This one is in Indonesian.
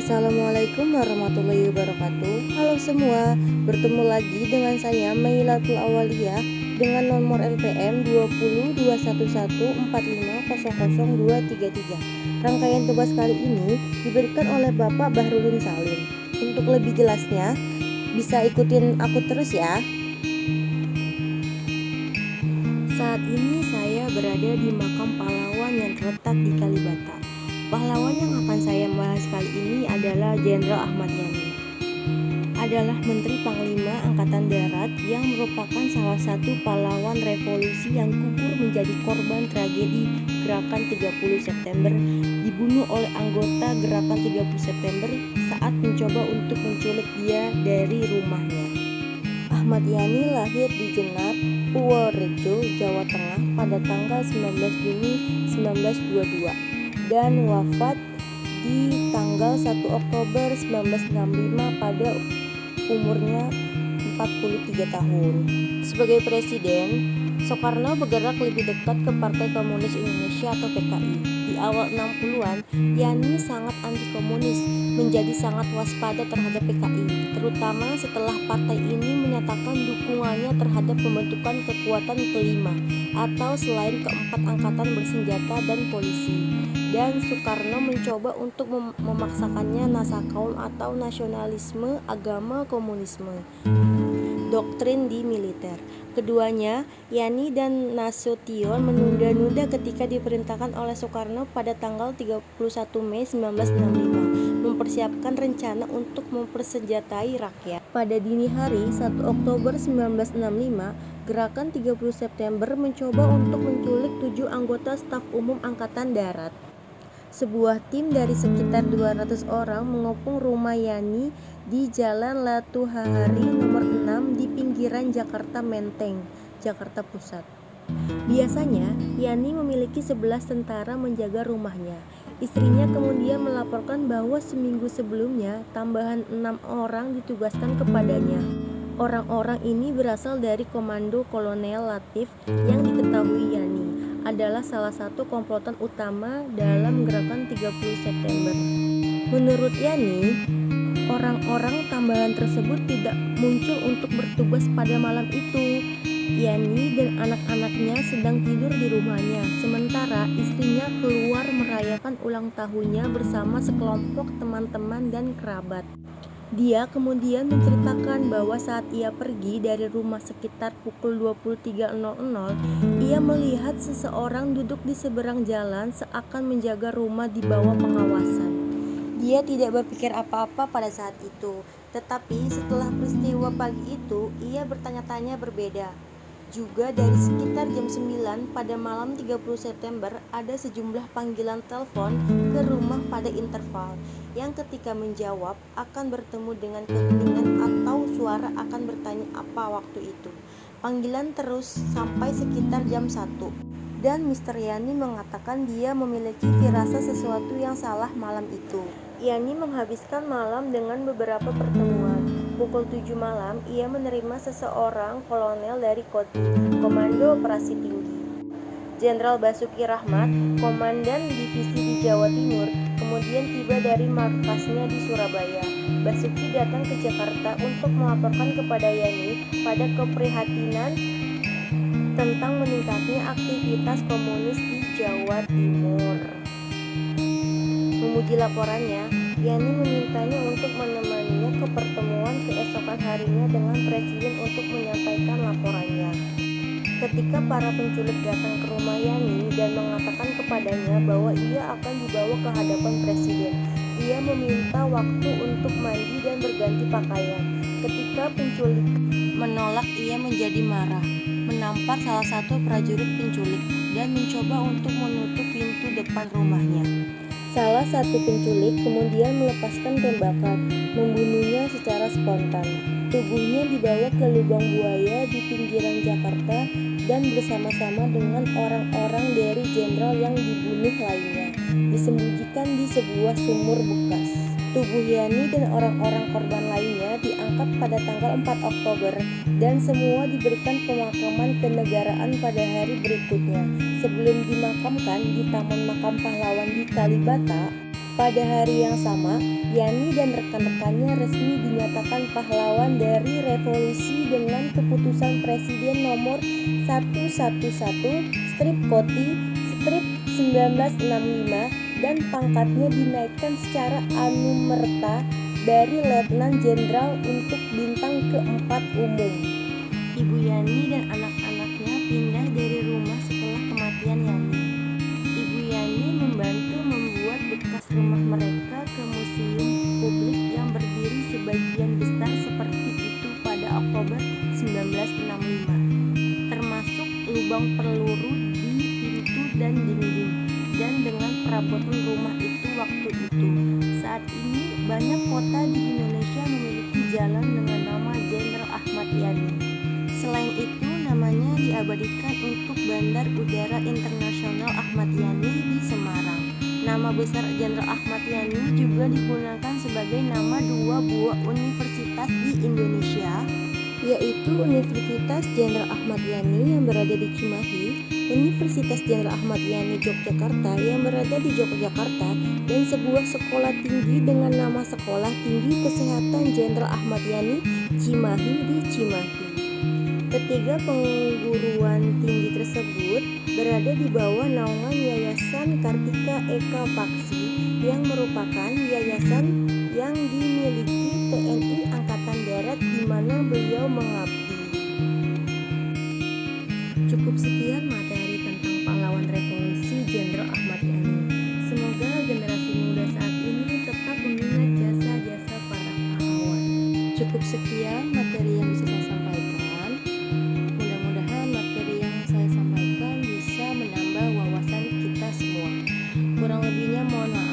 Assalamualaikum warahmatullahi wabarakatuh. Halo semua, bertemu lagi dengan saya Mailatul Awaliyah dengan nomor LPM 2011454500233. Rangkaian tugas kali ini diberikan oleh Bapak Bahrudin Salim. Untuk lebih jelasnya, bisa ikutin aku terus ya. Saat ini saya berada di makam pahlawan yang terletak di Kalibata. Pahlawan yang akan saya bahas kali ini adalah Jenderal Ahmad Yani. Adalah Menteri Panglima Angkatan Darat yang merupakan salah satu pahlawan revolusi yang gugur menjadi korban tragedi Gerakan 30 September, dibunuh oleh anggota Gerakan 30 September saat mencoba untuk menculik dia dari rumahnya. Ahmad Yani lahir di Jenar, Purworejo, Jawa Tengah pada tanggal 19 Juni 1922 dan wafat di tanggal 1 Oktober 1965 pada umurnya 43 tahun. Sebagai presiden, Soekarno bergerak lebih dekat ke Partai Komunis Indonesia atau PKI. Di awal 60-an, Yani sangat anti-komunis, menjadi sangat waspada terhadap PKI, terutama setelah partai ini menyatakan dukungannya terhadap pembentukan kekuatan kelima atau selain keempat angkatan bersenjata dan polisi. Dan Soekarno mencoba untuk memaksakannya nasakaum atau nasionalisme agama komunisme doktrin di militer. Keduanya, Yani dan Nasution, menunda-nunda ketika diperintahkan oleh Soekarno pada tanggal 31 Mei 1965 mempersiapkan rencana untuk mempersenjatai rakyat. Pada dini hari 1 Oktober 1965, Gerakan 30 September mencoba untuk menculik 7 anggota staf umum Angkatan Darat. Sebuah tim dari sekitar 200 orang mengepung rumah Yani di Jalan Latuhahari nomor 6 di pinggiran Jakarta Menteng, Jakarta Pusat. Biasanya, Yani memiliki 11 tentara menjaga rumahnya. Istrinya kemudian melaporkan bahwa seminggu sebelumnya tambahan 6 orang ditugaskan kepadanya. Orang-orang ini berasal dari Komando Kolonel Latif yang diketahui Yani adalah salah satu komplotan utama dalam Gerakan 30 September. Menurut Yani, orang-orang tambahan tersebut tidak muncul untuk bertugas pada malam itu. Yani dan anak-anaknya sedang tidur di rumahnya, sementara istrinya keluar merayakan ulang tahunnya bersama sekelompok teman-teman dan kerabat. Dia kemudian menceritakan bahwa saat ia pergi dari rumah sekitar pukul 23.00, ia melihat seseorang duduk di seberang jalan seakan menjaga rumah di bawah pengawasan. Dia tidak berpikir apa-apa pada saat itu, tetapi setelah peristiwa pagi itu, ia bertanya-tanya berbeda. Juga dari sekitar jam 9 pada malam 30 September ada sejumlah panggilan telepon ke rumah pada interval yang ketika menjawab akan bertemu dengan keheningan atau suara akan bertanya apa waktu itu. Panggilan terus sampai sekitar jam 1 dan Mr. Yani mengatakan dia memiliki firasat sesuatu yang salah malam itu. Yani menghabiskan malam dengan beberapa pertemuan. Pukul 7 malam, ia menerima seseorang kolonel dari Kodim, Komando Operasi Tinggi. Jenderal Basuki Rahmat, komandan divisi di Jawa Timur, kemudian tiba dari markasnya di Surabaya. Basuki datang ke Jakarta untuk melaporkan kepada Yani pada keprihatinan tentang meningkatnya aktivitas komunis di Jawa Timur. Memuji laporannya, Yani memintanya untuk menemaninya ke pertemuan keesokan harinya dengan presiden untuk menyampaikan laporannya. Ketika para penculik datang ke rumah Yani dan mengatakan kepadanya bahwa ia akan dibawa ke hadapan presiden, ia meminta waktu untuk mandi dan berganti pakaian. Ketika penculik menolak, ia menjadi marah, menampar salah satu prajurit penculik dan mencoba untuk menutup pintu depan rumahnya. Salah satu penculik kemudian melepaskan tembakan, membunuhnya secara spontan. Tubuhnya dibawa ke lubang buaya di pinggiran Jakarta dan bersama-sama dengan orang-orang dari jenderal yang dibunuh lainnya, disembunyikan di sebuah sumur bekas. Tubuh Yani dan orang-orang korban lainnya diangkat pada tanggal 4 Oktober dan semua diberikan pemakaman kenegaraan pada hari berikutnya. Sebelum dimakamkan di Taman Makam Pahlawan di Kalibata, Pada hari yang sama, Yani dan rekan-rekannya resmi dinyatakan pahlawan dari revolusi dengan keputusan Presiden nomor 111/Koti/1965 dan pangkatnya dinaikkan secara anumerta dari Letnan Jenderal untuk bintang keempat umum. Ibu Yani dan anak-anaknya pindah dari rumah setelah kematian Yani. Ibu Yani membantu membuat bekas rumah mereka ke museum publik yang berdiri sebagian besar seperti itu pada Oktober 1965, termasuk lubang peluru di pintu dan dinding, dan dengan perabotan rumah itu waktu itu. Saat ini banyak kota di Indonesia memiliki jalan dengan nama Jenderal Ahmad Yani. Selain itu, namanya diabadikan untuk Bandar Udara Internasional Ahmad Yani di Semarang. Nama besar Jenderal Ahmad Yani juga digunakan sebagai nama dua buah universitas di Indonesia, yaitu Universitas Jenderal Ahmad Yani yang berada di Cimahi, Universitas Jenderal Ahmad Yani Yogyakarta yang berada di Yogyakarta, dan sebuah sekolah tinggi dengan nama Sekolah Tinggi Kesehatan Jenderal Ahmad Yani Cimahi di Cimahi. Ketiga pengguruan tinggi tersebut berada di bawah naungan Yayasan Kartika Eka Paksi yang merupakan yayasan yang dimiliki TNI Angkatan Darat di mana beliau mengabdi. Cukup sekian materi tentang pahlawan revolusi Jenderal Ahmad Yani. Semoga generasi muda saat ini tetap mengingat jasa-jasa para pahlawan. Cukup sekian materi yang bisa saya sampaikan. Mudah-mudahan materi yang saya sampaikan bisa menambah wawasan kita semua. Kurang lebihnya mohon maaf.